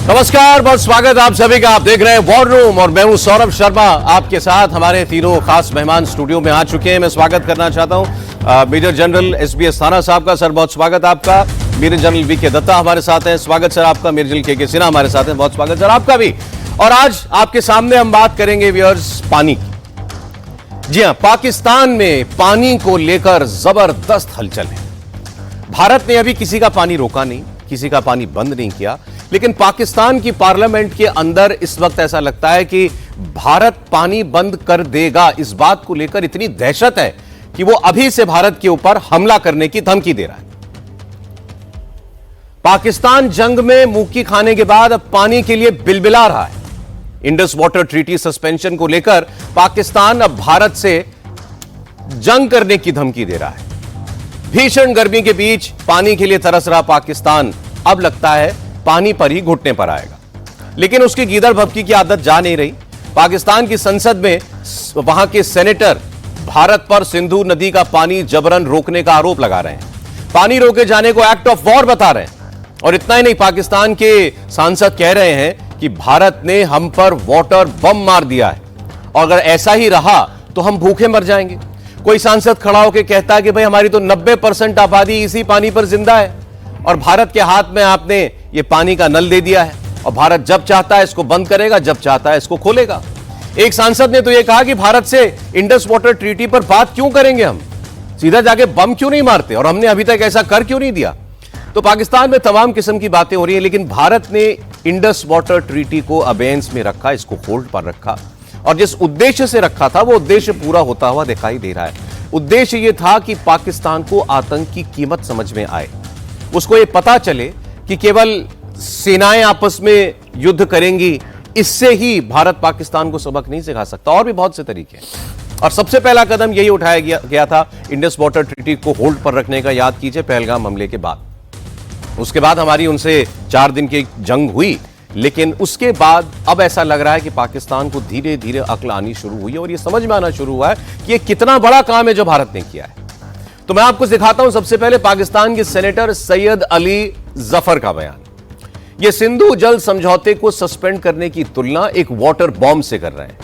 नमस्कार, बहुत स्वागत आप सभी का। आप देख रहे हैं वॉर रूम और मैं हूं सौरभ शर्मा आपके साथ। हमारे तीनों खास मेहमान स्टूडियो में आ चुके हैं। मैं स्वागत करना चाहता हूं मेजर जनरल एसबीएस थाना साहब का। सर बहुत स्वागत आपका। मेजर जनरल वीके दत्ता हमारे साथ हैं, स्वागत सर आपका। मेजर जनरल के सिन्हा हमारे साथ हैं, बहुत स्वागत सर आपका भी। और आज आपके सामने हम बात करेंगे व्यूअर्स पानी की। जी हां, पाकिस्तान में पानी को लेकर जबरदस्त हलचल है। भारत ने अभी किसी का पानी रोका नहीं, किसी का पानी बंद नहीं किया, लेकिन पाकिस्तान की पार्लियामेंट के अंदर इस वक्त ऐसा लगता है कि भारत पानी बंद कर देगा। इस बात को लेकर इतनी दहशत है कि वो अभी से भारत के ऊपर हमला करने की धमकी दे रहा है। पाकिस्तान जंग में मुक्की खाने के बाद अब पानी के लिए बिलबिला रहा है। इंडस वाटर ट्रीटी सस्पेंशन को लेकर पाकिस्तान अब भारत से जंग करने की धमकी दे रहा है। भीषण गर्मी के बीच पानी के लिए तरस रहा पाकिस्तान अब लगता है पानी पर ही घुटने पर आएगा। लेकिन उसकी गीदड़ भभकी की आदत जा नहीं रही। पाकिस्तान की संसद में वहां के सेनेटर भारत पर सिंधु नदी का पानी जबरन रोकने का आरोप लगा रहे हैं। पानी रोके जाने को एक्ट ऑफ वॉर बता रहे हैं। और इतना ही नहीं, पाकिस्तान के सांसद कह रहे हैं कि भारत ने हम पर वाटर बम मार दिया है और अगर ऐसा ही रहा तो हम भूखे मर जाएंगे। कोई सांसद खड़ा होकर कहता है कि भाई हमारी तो 90% आबादी इसी पानी पर जिंदा है और भारत के हाथ में आपने ये पानी का नल दे दिया है और भारत जब चाहता है इसको बंद करेगा, जब चाहता है इसको खोलेगा। एक सांसद ने तो ये कहा कि भारत से इंडस वाटर ट्रीटी पर बात क्यों करेंगे, हम सीधा जाके बम क्यों नहीं मारते और हमने अभी तक ऐसा कर क्यों नहीं दिया। तो पाकिस्तान में तमाम किस्म की बातें हो रही है, लेकिन भारत ने इंडस वाटर ट्रीटी को अबेंस में रखा, इसको होल्ड पर रखा और जिस उद्देश्य से रखा था वो उद्देश्य पूरा होता हुआ दिखाई दे रहा है। उद्देश्य ये था कि पाकिस्तान को आतंक की कीमत समझ में आए, उसको ये पता चले कि केवल सेनाएं आपस में युद्ध करेंगी, इससे ही भारत पाकिस्तान को सबक नहीं सिखा सकता। और भी बहुत से तरीके हैं और सबसे पहला कदम यही उठाया गया था इंडस वाटर ट्रीटी को होल्ड पर रखने का। याद कीजिए पहलगाम हमले के बाद, उसके बाद हमारी उनसे 4 दिन की जंग हुई, लेकिन उसके बाद अब ऐसा लग रहा है कि पाकिस्तान को धीरे धीरे अक्ल आनी शुरू हुई है और यह समझ में आना शुरू हुआ है कि यह कितना बड़ा काम है जो भारत ने किया है। तो मैं आपको दिखाता हूं सबसे पहले पाकिस्तान के सेनेटर सैयद अली जफर का बयान। यह सिंधु जल समझौते को सस्पेंड करने की तुलना एक वाटर बॉम्ब से कर रहे हैं।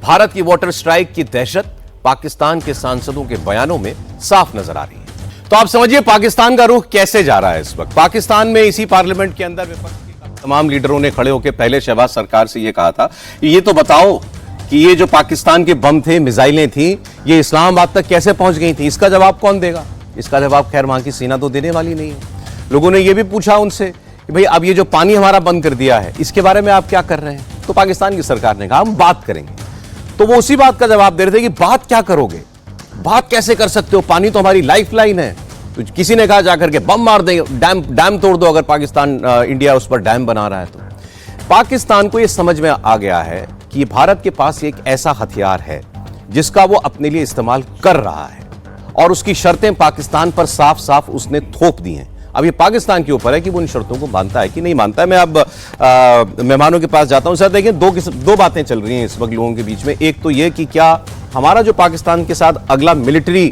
भारत की वाटर स्ट्राइक की दहशत पाकिस्तान के सांसदों के बयानों में साफ नजर आ रही है। तो आप समझिए पाकिस्तान का रुख कैसे जा रहा है इस वक्त। पाकिस्तान में इसी पार्लियामेंट के अंदर विपक्ष के तमाम लीडरों ने खड़े होकर पहले शहबाज सरकार से यह कहा था कि ये तो बताओ कि ये जो पाकिस्तान के बम थे, मिसाइलें थी, ये इस्लामाबाद तक कैसे पहुंच गई थी, इसका जवाब कौन देगा। इसका जवाब खैर वहां की सेना तो देने वाली नहीं है। लोगों ने यह भी पूछा उनसे कि भाई अब ये जो पानी हमारा बंद कर दिया है इसके बारे में आप क्या कर रहे हैं। तो पाकिस्तान की सरकार ने कहा हम बात करेंगे। तो वो उसी बात का जवाब दे रहे थे कि बात क्या करोगे, बात कैसे कर सकते हो, पानी तो हमारी लाइफ लाइन है। तो किसी ने कहा जाकर के बम मार देंगे, डैम तोड़ दो अगर पाकिस्तान इंडिया उस पर डैम बना रहा है तो। पाकिस्तान को यह समझ में आ गया है कि भारत के पास एक ऐसा हथियार है जिसका वो अपने लिए इस्तेमाल कर रहा है और उसकी शर्तें पाकिस्तान पर साफ साफ उसने थोप दी हैं। अब ये पाकिस्तान के ऊपर है कि वो उन शर्तों को मानता है कि नहीं मानता है। मैं अब मेहमानों के पास जाता हूं। सर देखिए, दो बातें चल रही हैं इस वक्त लोगों के बीच में। एक तो ये कि क्या हमारा जो पाकिस्तान के साथ अगला मिलिट्री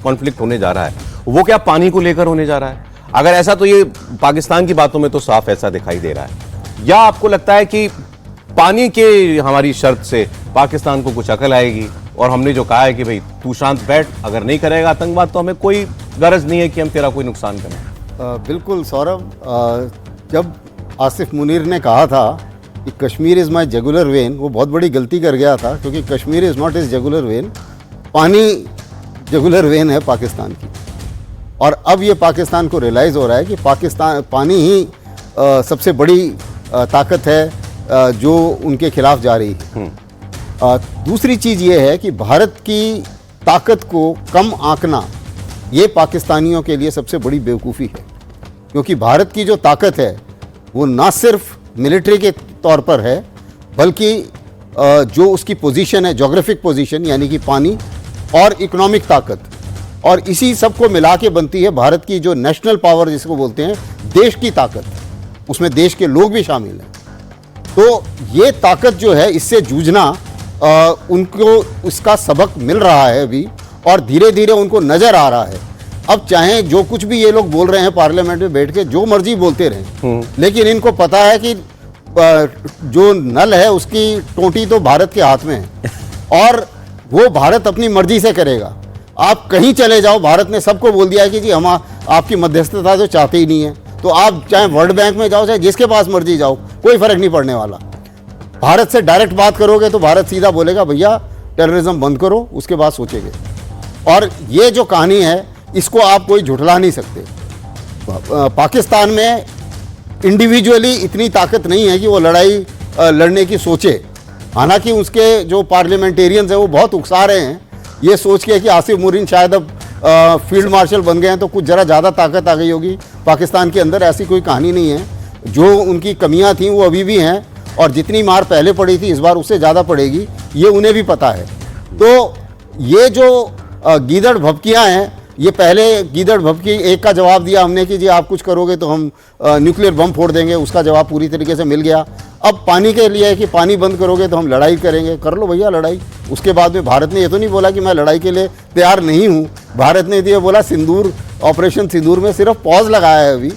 कॉन्फ्लिक्ट होने जा रहा है वो क्या पानी को लेकर होने जा रहा है। अगर ऐसा तो ये पाकिस्तान की बातों में तो साफ ऐसा दिखाई दे रहा है। या आपको लगता है कि पानी के हमारी शर्त से पाकिस्तान को कुछ अकल आएगी और हमने जो कहा है कि भाई तू शांत बैठ, अगर नहीं करेगा आतंकवाद तो हमें कोई गरज नहीं है कि हम तेरा कोई नुकसान करें। बिल्कुल सौरभ, जब आसिफ मुनीर ने कहा था कि Kashmir is my jugular vein, वो बहुत बड़ी गलती कर गया था क्योंकि Kashmir is not is jugular vein, पानी जुगुलर वेन है पाकिस्तान की। और अब ये पाकिस्तान को रियलाइज़ हो रहा है कि पाकिस्तान पानी ही सबसे बड़ी ताकत है जो उनके खिलाफ जा रही है। दूसरी चीज़ ये है कि भारत की ताकत को कम आंकना ये पाकिस्तानियों के लिए सबसे बड़ी बेवकूफ़ी है, क्योंकि भारत की जो ताकत है वो ना सिर्फ मिलिट्री के तौर पर है बल्कि जो उसकी पोजीशन है, जोग्राफिक पोजीशन यानी कि पानी और इकोनॉमिक ताकत, और इसी सब को मिला के बनती है भारत की जो नेशनल पावर जिसको बोलते हैं, देश की ताकत। उसमें देश के लोग भी शामिल हैं। तो ये ताकत जो है इससे जूझना उनको उसका सबक मिल रहा है अभी और धीरे धीरे उनको नज़र आ रहा है। अब चाहे जो कुछ भी ये लोग बोल रहे हैं पार्लियामेंट में बैठ के जो मर्जी बोलते रहें, लेकिन इनको पता है कि जो नल है उसकी टोंटी तो भारत के हाथ में है और वो भारत अपनी मर्जी से करेगा। आप कहीं चले जाओ, भारत ने सबको बोल दिया है कि जी हम आपकी मध्यस्थता तो चाहते ही नहीं है, तो आप चाहे वर्ल्ड बैंक में जाओ, चाहे जिसके पास मर्जी जाओ, कोई फर्क नहीं पड़ने वाला। भारत से डायरेक्ट बात करोगे तो भारत सीधा बोलेगा भैया टेररिज्म बंद करो, उसके बाद सोचेंगे। और ये जो कहानी है इसको आप कोई झुठला नहीं सकते। पाकिस्तान में इंडिविजुअली इतनी ताकत नहीं है कि वो लड़ाई लड़ने की सोचे। हालांकि उसके जो पार्लियामेंटेरियंस हैं वो बहुत उकसा रहे हैं ये सोच के कि आसिफ मुनीर शायद अब फील्ड मार्शल बन गए हैं तो कुछ ज़रा ज़्यादा ताकत आ गई होगी पाकिस्तान के अंदर। ऐसी कोई कहानी नहीं है। जो उनकी कमियां थीं वो अभी भी हैं और जितनी मार पहले पड़ी थी इस बार उससे ज़्यादा पड़ेगी, ये उन्हें भी पता है। तो ये जो गीदड़ भभकियाँ हैं, ये पहले गीदड़ भभकी एक का जवाब दिया हमने कि जी आप कुछ करोगे तो हम न्यूक्लियर बम फोड़ देंगे, उसका जवाब पूरी तरीके से मिल गया। अब पानी के लिए है कि पानी बंद करोगे तो हम लड़ाई करेंगे, कर लो भैया लड़ाई। उसके बाद में भारत ने ये तो नहीं बोला कि मैं लड़ाई के लिए तैयार नहीं हूँ। भारत ने ये बोला सिंदूर, ऑपरेशन सिंदूर में सिर्फ पॉज लगाया है अभी।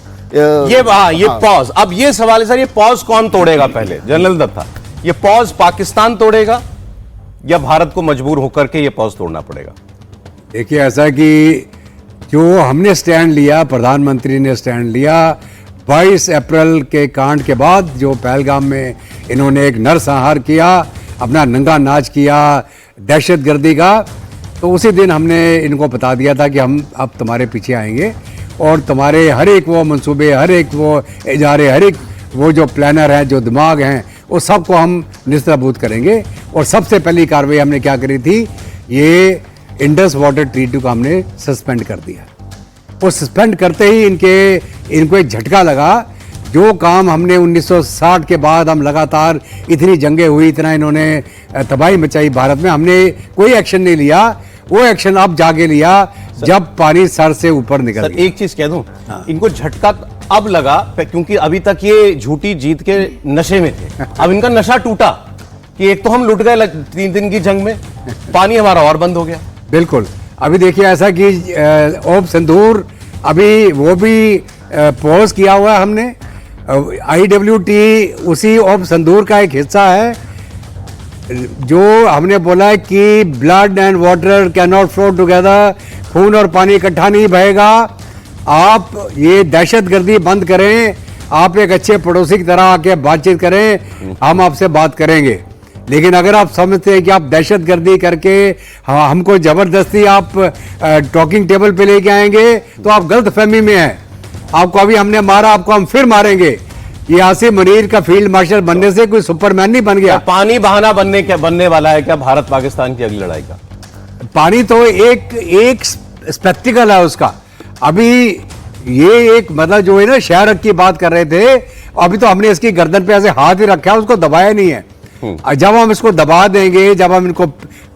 ये पॉज, अब ये सवाल है सर, ये पॉज कौन तोड़ेगा? पहले जनरल दत्ता, ये पॉज पाकिस्तान तोड़ेगा या भारत को मजबूर होकर के ये पॉज तोड़ना पड़ेगा? देखिए, ऐसा कि जो हमने स्टैंड लिया, प्रधानमंत्री ने स्टैंड लिया 22 अप्रैल के कांड के बाद, जो पहलगाम में इन्होंने एक नरसंहार किया, अपना नंगा नाच किया दहशतगर्दी का, तो उसी दिन हमने इनको बता दिया था कि हम अब तुम्हारे पीछे आएंगे और तुम्हारे हर एक वो मंसूबे, हर एक वो इजारे, हर एक वो जो प्लानर हैं, जो दिमाग हैं, वो सबको हम निस्ताबूद करेंगे। और सबसे पहली कार्रवाई हमने क्या करी थी, ये इंडस वाटर ट्रीटी को हमने सस्पेंड कर दिया। वो सस्पेंड करते ही इनको एक झटका लगा। जो काम हमने 1960 के बाद हम लगातार इतनी जंगें हुई, इतना इन्होंने तबाही मचाई भारत में, हमने कोई एक्शन नहीं लिया। वो एक्शन अब जाके लिया जब पानी सर से ऊपर निकल गया। एक चीज कह दूं, इनको झटका अब लगा क्योंकि अभी तक ये झूठी जीत के नशे में थे। अब इनका नशा टूटा कि एक तो हम लुट गए 3 दिन की जंग में, पानी हमारा और बंद हो गया। बिल्कुल। अभी देखिए ऐसा कि ऑप सिंदूर अभी वो भी पॉज किया हुआ है हमने। IWT उसी ऑप सिंदूर का एक हिस्सा है। जो हमने बोला है कि blood and water can not flow together, खून और पानी इकट्ठा नहीं बहेगा। आप ये दहशतगर्दी बंद करें, आप एक अच्छे पड़ोसी की तरह आके बातचीत करें, हम आपसे बात करेंगे। लेकिन अगर आप समझते हैं कि आप दहशतगर्दी करके हमको जबरदस्ती आप टॉकिंग टेबल पे लेके आएंगे, तो आप गलत फहमी में हैं। आपको अभी हमने मारा, आपको हम फिर मारेंगे। ये आसिफ मुनीर का फील्ड मार्शल बनने से कोई सुपरमैन नहीं बन गया। पानी बहाना बनने वाला है क्या भारत पाकिस्तान की अगली लड़ाई का? पानी तो एक स्पेक्टिकल है उसका। अभी ये एक मतलब जो है ना, शहरक की बात कर रहे थे, अभी तो हमने इसकी गर्दन पे ऐसे हाथ ही रखा है, उसको दबाया नहीं है। जब हम इसको दबा देंगे, जब हम इनको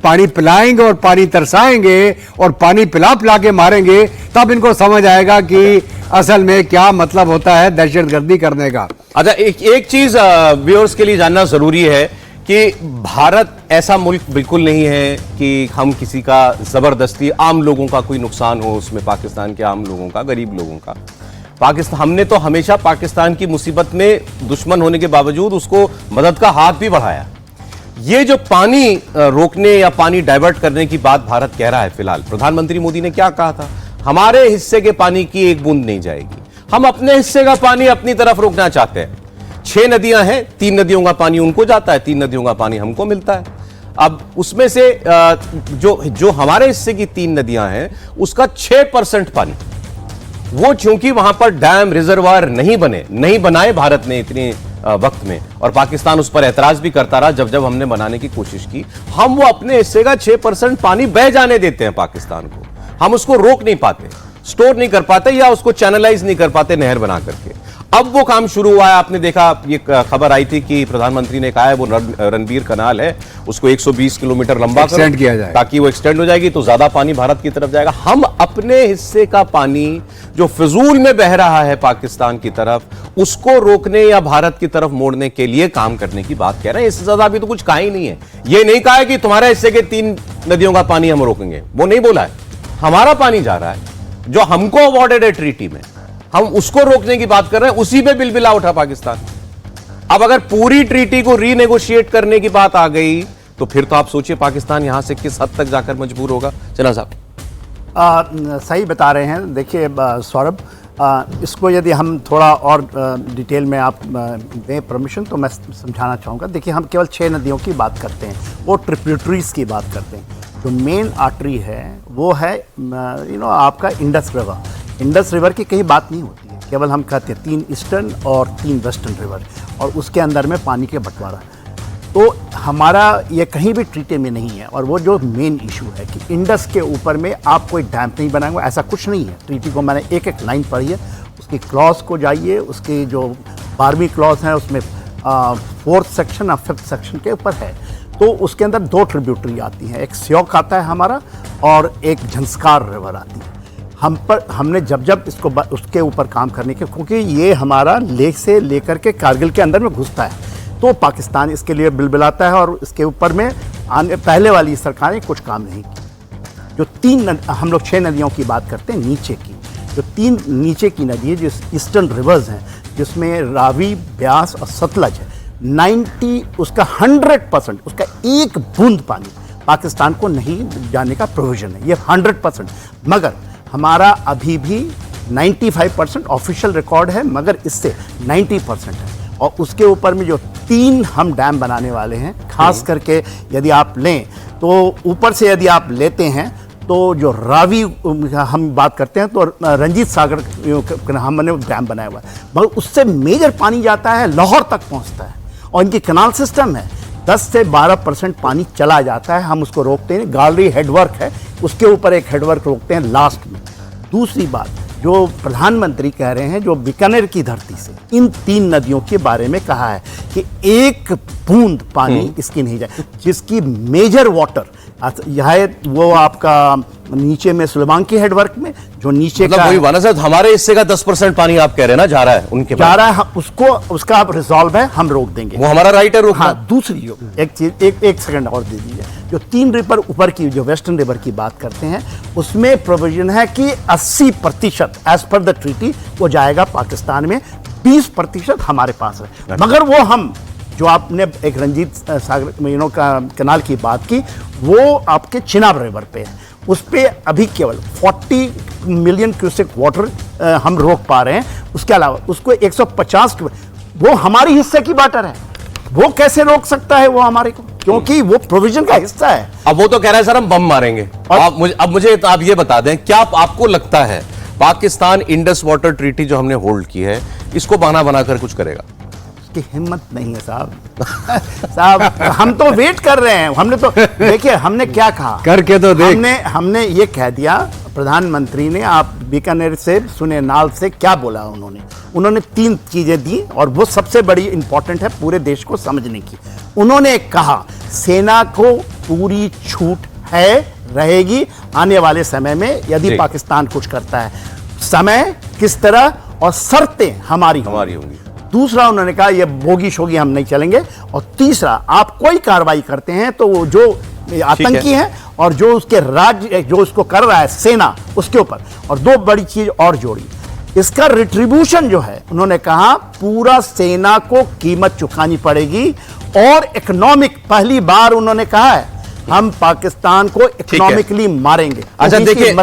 पानी पिलाएंगे और पानी तरसाएंगे और पानी पिला के मारेंगे, तब इनको समझ आएगा कि असल में क्या मतलब होता है दहशतगर्दी करने का। अच्छा, एक चीज व्यूअर्स के लिए जानना जरूरी है कि भारत ऐसा मुल्क बिल्कुल नहीं है कि हम किसी का जबरदस्ती, आम लोगों का कोई नुकसान हो उसमें, पाकिस्तान के आम लोगों का, गरीब लोगों का। पाकिस्तान, हमने तो हमेशा पाकिस्तान की मुसीबत में दुश्मन होने के बावजूद उसको मदद का हाथ भी बढ़ाया। ये जो पानी रोकने या पानी डाइवर्ट करने की बात भारत कह रहा है, फिलहाल प्रधानमंत्री मोदी ने क्या कहा था, हमारे हिस्से के पानी की एक बूंद नहीं जाएगी, हम अपने हिस्से का पानी अपनी तरफ रोकना चाहते हैं। 6 नदियां हैं, 3 नदियों का पानी उनको जाता है, 3 नदियों का पानी हमको मिलता है। अब उसमें से जो हमारे हिस्से की 3 नदियां हैं उसका 6% पानी, वो चूंकि वहां पर डैम, रिजर्वायर नहीं बनाए भारत ने इतने वक्त में, और पाकिस्तान उस पर एतराज भी करता रहा जब हमने बनाने की कोशिश की, हम वो अपने हिस्से का 6% पानी बह जाने देते हैं पाकिस्तान को। हम उसको रोक नहीं पाते, स्टोर नहीं कर पाते या उसको चैनलाइज नहीं कर पाते नहर बना करके। अब वो काम शुरू हुआ है। आपने देखा, ये खबर आई थी कि प्रधानमंत्री ने कहा है वो रणबीर कनाल है, उसको 120 किलोमीटर लंबा एक्सटेंड किया जाए, ताकि वो एक्सटेंड हो जाएगी तो ज्यादा पानी भारत की तरफ जाएगा। हम अपने हिस्से का पानी जो फिजूल में बह रहा है पाकिस्तान की तरफ, उसको रोकने या भारत की तरफ मोड़ने के लिए काम करने की बात कह रहे हैं। इससे ज्यादा अभी तो कुछ कहा ही नहीं है। ये नहीं कहा है कि तुम्हारे हिस्से के 3 नदियों का पानी हम रोकेंगे, वो नहीं बोला है। हमारा पानी जा रहा है जो हमको अवॉर्डेड है ट्रीटी में, हम उसको रोकने की बात कर रहे हैं। उसी पे बिलबिला उठा पाकिस्तान। अब अगर पूरी ट्रीटी को रीनेगोशिएट करने की बात आ गई तो फिर तो आप सोचिए पाकिस्तान यहां से किस हद तक जाकर मजबूर होगा। चला साहब। सही बता रहे हैं। देखिए सौरभ, इसको यदि हम थोड़ा और डिटेल में आप दें परमिशन तो मैं समझाना चाहूँगा। देखिए, हम केवल 6 नदियों की बात करते हैं, वो ट्रिब्यूटरीज की बात करते हैं। जो मेन आर्टरी है वो है आपका इंडस रिवर। इंडस रिवर की कहीं बात नहीं होती है, केवल हम कहते हैं 3 ईस्टर्न और 3 वेस्टर्न रिवर, और उसके अंदर में पानी के बंटवारा। तो हमारा ये कहीं भी ट्रीटी में नहीं है। और वो जो मेन इशू है कि इंडस के ऊपर में आप कोई डैम नहीं बनाएंगे, ऐसा कुछ नहीं है। ट्रीटी को मैंने एक एक लाइन पढ़ी है, उसकी क्लॉज को जाइए, उसकी जो 12वीं क्लॉज है उसमें 4th सेक्शन और 5th सेक्शन के ऊपर है। तो उसके अंदर 2 ट्रिब्यूटरी आती हैं, एक स्योक आता है हमारा और एक झंस्कार रिवर आती है। हमने जब इसको उसके ऊपर काम करने के, क्योंकि ये हमारा लेह से लेकर के कारगिल के अंदर में घुसता है, तो पाकिस्तान इसके लिए बिलबिलाता है और इसके ऊपर में आने पहले वाली सरकारें कुछ काम नहीं की। जो 3 हम लोग 6 नदियों की बात करते हैं नीचे की, जो 3 नीचे की नदी है, जो ईस्टर्न रिवर्स हैं, जिसमें रावी, ब्यास और सतलज है, 100% उसका एक बूंद पानी पाकिस्तान को नहीं जाने का प्रोविजन है, ये 100%। मगर हमारा अभी भी 95% ऑफिशियल रिकॉर्ड है, मगर इससे 90% है। और उसके ऊपर में जो 3 हम डैम बनाने वाले हैं, खास करके यदि आप लें तो ऊपर से यदि आप लेते हैं तो जो रावी हम बात करते हैं तो रंजीत सागर हमने डैम बनाया हुआ है, मगर उससे मेजर पानी जाता है लाहौर तक पहुंचता है। और इनकी कनाल सिस्टम है, 10 से 12% पानी चला जाता है, हम उसको रोकते हैं। गालरी हेडवर्क है, उसके ऊपर एक हेडवर्क रोकते हैं लास्ट में। दूसरी बात, जो प्रधानमंत्री कह रहे हैं, जो बीकानेर की धरती से इन 3 नदियों के बारे में कहा है कि एक बूंद पानी इसकी नहीं जाए, जिसकी मेजर वाटर यह वो आपका नीचे में सुलेमान की हेडवर्क में जो नीचे मतलब का वही वाना साहब, हमारे हिस्से का 10% पानी आप कह रहे हैं ना जा रहा है उनके जा रहा है, उसको उसका अब रिजॉल्व है, हम रोक देंगे, वो हमारा राइट है रोकना। हाँ, दूसरी जो एक चीज, एक सेकंड और दे दीजिए। जो 3 रिवर ऊपर की, जो वेस्टर्न रिवर की बात करते हैं, उसमें प्रोविजन है कि 80% एज पर द ट्रीटी वो जाएगा पाकिस्तान में, 20% हमारे पास है। मगर वो हम जो आपने एक रंजीत सागर का कनाल की बात की, वो आपके चिनाब रिवर पे है, उस पे अभी केवल 40 मिलियन क्यूसेक वाटर हम रोक पा रहे हैं। उसके अलावा उसको 150 वो हमारी हिस्से की वाटर है, वो कैसे रोक सकता है वो हमारे को, क्योंकि वो प्रोविजन का हिस्सा है। अब वो तो कह रहा है सर हम बम मारेंगे। अब मुझे तो आप ये बता दें, क्या आपको लगता है पाकिस्तान इंडस वाटर ट्रीटी जो हमने होल्ड की है, इसको बहाना बनाकर कुछ करेगा? की हिम्मत नहीं है साहब। साहब हम तो वेट कर रहे हैं। हमने तो देखिए हमने क्या कहा, करके तो देख। हमने ये कह दिया, प्रधानमंत्री ने, आप बीकानेर से सुने नाल से क्या बोला उन्होंने 3 चीजें दी, और वो सबसे बड़ी इंपॉर्टेंट है पूरे देश को समझने की। उन्होंने कहा सेना को पूरी छूट है, रहेगी आने वाले समय में यदि पाकिस्तान कुछ करता है। समय किस तरह और शर्तें हमारी होंगी। दूसरा उन्होंने कहा ये बोगी शोगी हम नहीं चलेंगे। और तीसरा, आप कोई कार्रवाई करते हैं तो वो जो आतंकी है और जो उसके राज्य जो उसको कर रहा है सेना, उसके ऊपर। और 2 बड़ी चीज और जोड़ी, इसका रिट्रीब्यूशन जो है, उन्होंने कहा पूरा सेना को कीमत चुकानी पड़ेगी। और इकोनॉमिक, पहली बार उन्होंने कहा है हम पाकिस्तान को इकोनॉमिकली मारेंगे। अच्छा देखिए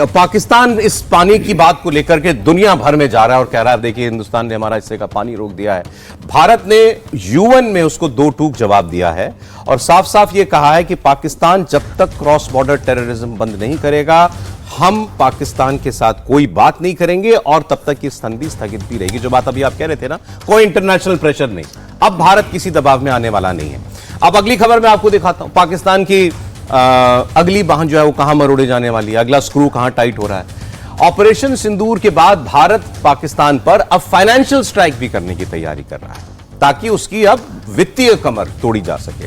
पाकिस्तान इस पानी की बात को लेकर के दुनिया भर में जा रहा है और कह रहा है देखिए हिंदुस्तान ने हमारा हिस्से का पानी रोक दिया है। भारत ने यूएन में उसको 2 टूक जवाब दिया है और साफ साफ ये कहा है कि पाकिस्तान जब तक क्रॉस बॉर्डर टेररिज्म बंद नहीं करेगा, हम पाकिस्तान के साथ कोई बात नहीं करेंगे और तब तक ये संधि स्थगित भी रहेगी। जो बात अभी आप कह रहे थे ना, कोई इंटरनेशनल प्रेशर नहीं, अब भारत किसी दबाव में आने वाला नहीं है। अब अगली खबर मैं आपको दिखाता हूं, पाकिस्तान की अगली बांह जो है वो कहां मरोड़े जाने वाली है, अगला स्क्रू कहां टाइट हो रहा है। ऑपरेशन सिंदूर के बाद भारत पाकिस्तान पर अब फाइनेंशियल स्ट्राइक भी करने की तैयारी कर रहा है ताकि उसकी अब वित्तीय कमर तोड़ी जा सके।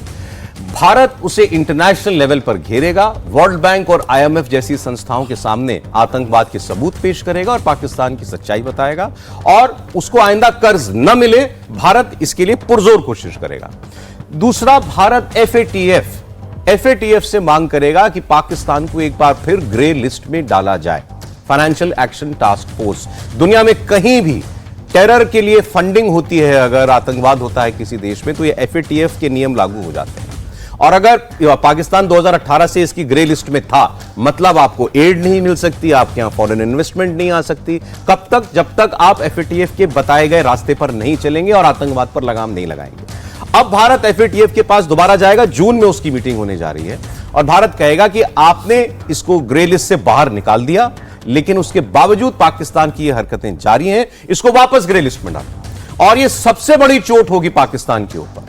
भारत उसे इंटरनेशनल लेवल पर घेरेगा, वर्ल्ड बैंक और आईएमएफ जैसी संस्थाओं के सामने आतंकवाद के सबूत पेश करेगा और पाकिस्तान की सच्चाई बताएगा और उसको आइंदा कर्ज न मिले, भारत इसके लिए पुरजोर कोशिश करेगा। दूसरा, भारत एफएटीएफ से मांग करेगा कि पाकिस्तान को एक बार फिर ग्रे लिस्ट में डाला जाए। फाइनेंशियल एक्शन टास्क फोर्स दुनिया में कहीं भी टेरर के लिए फंडिंग होती है, अगर आतंकवाद होता है किसी देश में, तो ये FATF के नियम लागू हो जाते हैं। और अगर पाकिस्तान 2018 से इसकी ग्रे लिस्ट में था, मतलब आपको एड नहीं मिल सकती, आपके यहां फॉरेन इन्वेस्टमेंट नहीं आ सकती। कब तक? जब तक आप FATF के बताए गए रास्ते पर नहीं चलेंगे और आतंकवाद पर लगाम नहीं लगाएंगे। अब भारत FATF के पास दोबारा जाएगा, जून में उसकी मीटिंग होने जा रही है, और भारत कहेगा कि आपने इसको ग्रे लिस्ट से बाहर निकाल दिया, लेकिन उसके बावजूद पाकिस्तान की ये हरकतें जारी हैं, इसको वापस ग्रे लिस्ट में डालो। और ये सबसे बड़ी चोट होगी पाकिस्तान के ऊपर,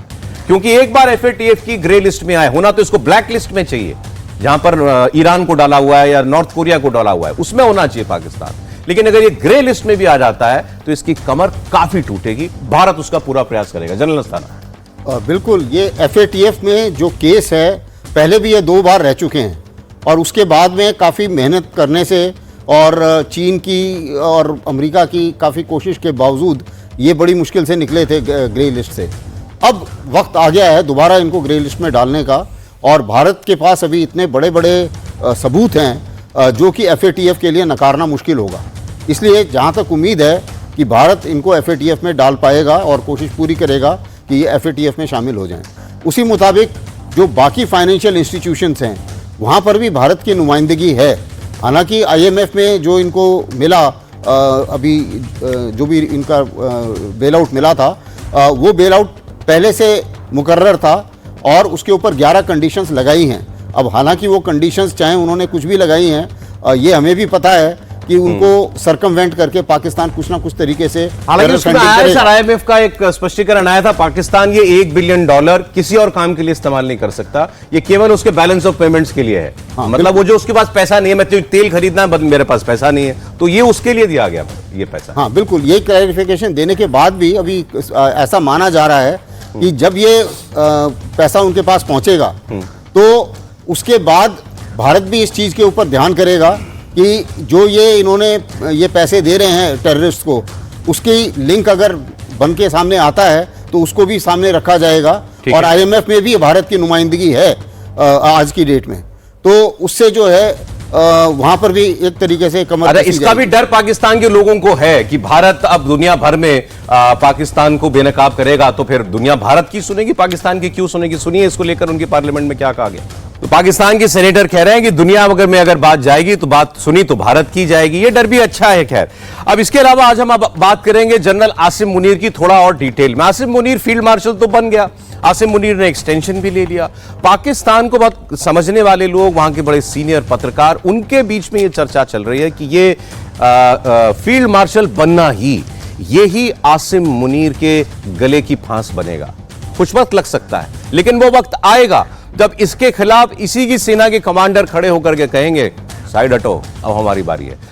क्योंकि एक बार FATF की ग्रे लिस्ट में आए, होना तो इसको ब्लैक लिस्ट में चाहिए, जहां पर ईरान को डाला हुआ है या नॉर्थ कोरिया को डाला हुआ है, उसमें होना चाहिए पाकिस्तान। लेकिन अगर ये ग्रे लिस्ट में भी आ जाता है तो इसकी कमर काफी टूटेगी। भारत उसका पूरा प्रयास करेगा। जनरल अस्थाना। बिल्कुल, ये FATF में जो केस है, पहले भी ये 2 बार रह चुके हैं, और उसके बाद में काफ़ी मेहनत करने से और चीन की और अमेरिका की काफ़ी कोशिश के बावजूद ये बड़ी मुश्किल से निकले थे ग्रे लिस्ट से। अब वक्त आ गया है दोबारा इनको ग्रे लिस्ट में डालने का, और भारत के पास अभी इतने बड़े बड़े सबूत हैं जो कि FATF के लिए नकारना मुश्किल होगा। इसलिए जहाँ तक उम्मीद है कि भारत इनको FATF में डाल पाएगा और कोशिश पूरी करेगा कि ये FATF में शामिल हो जाएं। उसी मुताबिक जो बाकी फाइनेंशियल इंस्टीट्यूशंस हैं वहाँ पर भी भारत की नुमाइंदगी है। हालांकि IMF में जो इनको मिला अभी जो भी इनका बेल आउट मिला था, वो बेल आउट पहले से मुकर्रर था और उसके ऊपर 11 कंडीशंस लगाई हैं। अब हालांकि वो कंडीशंस चाहे उन्होंने कुछ भी लगाई हैं, ये हमें भी पता है कि उनको सरकमवेंट करके पाकिस्तान कुछ ना कुछ तरीके से, हालांकि उसमें आया सर, IMF का एक स्पष्टीकरण आया था, पाकिस्तान ये $1 बिलियन किसी और काम के लिए इस्तेमाल नहीं कर सकता, ये केवल उसके बैलेंस ऑफ पेमेंट्स के लिए है। हाँ, मतलब वो जो उसके पास पैसा नहीं है, मैं तेल खरीदना है, मेरे पास पैसा नहीं है, तो ये उसके लिए दिया गया ये पैसा। हाँ बिल्कुल, ये क्लैरिफिकेशन देने के बाद भी अभी ऐसा माना जा रहा है कि जब ये पैसा उनके पास पहुंचेगा तो उसके बाद भारत भी इस चीज़ के ऊपर ध्यान करेगा कि जो ये इन्होंने ये पैसे दे रहे हैं टेररिस्ट को, उसकी लिंक अगर बन के सामने आता है तो उसको भी सामने रखा जाएगा। और IMF में भी भारत की नुमाइंदगी है आज की डेट में, तो उससे जो है वहां पर भी एक तरीके से कमर कसी इसका भी डर पाकिस्तान के लोगों को है कि भारत अब दुनिया भर में पाकिस्तान को बेनकाब करेगा, तो फिर दुनिया भारत की सुनेगी, पाकिस्तान की क्यों सुनेगी? सुनिए इसको लेकर उनकी पार्लियामेंट में क्या कहा गया। तो पाकिस्तान के सेनेटर कह रहे हैं कि दुनिया में अगर बात जाएगी तो बात सुनी तो भारत की जाएगी। ये डर भी अच्छा है। खैर, अब इसके अलावा आज हम बात करेंगे जनरल आसिम मुनीर की थोड़ा और डिटेल में। आसिम मुनीर फील्ड मार्शल तो बन गया, आसिम मुनीर ने एक्सटेंशन भी ले लिया। पाकिस्तान को बहुत समझने वाले लोग, वहां के बड़े सीनियर पत्रकार, उनके बीच में ये चर्चा चल रही है कि ये फील्ड मार्शल बनना ही, यही आसिम मुनीर के गले की फांस बनेगा। कुछ वक्त लग सकता है, लेकिन वो वक्त आएगा जब इसके खिलाफ इसी की सेना के कमांडर खड़े होकर के कहेंगे साइड हटो, अब हमारी बारी है।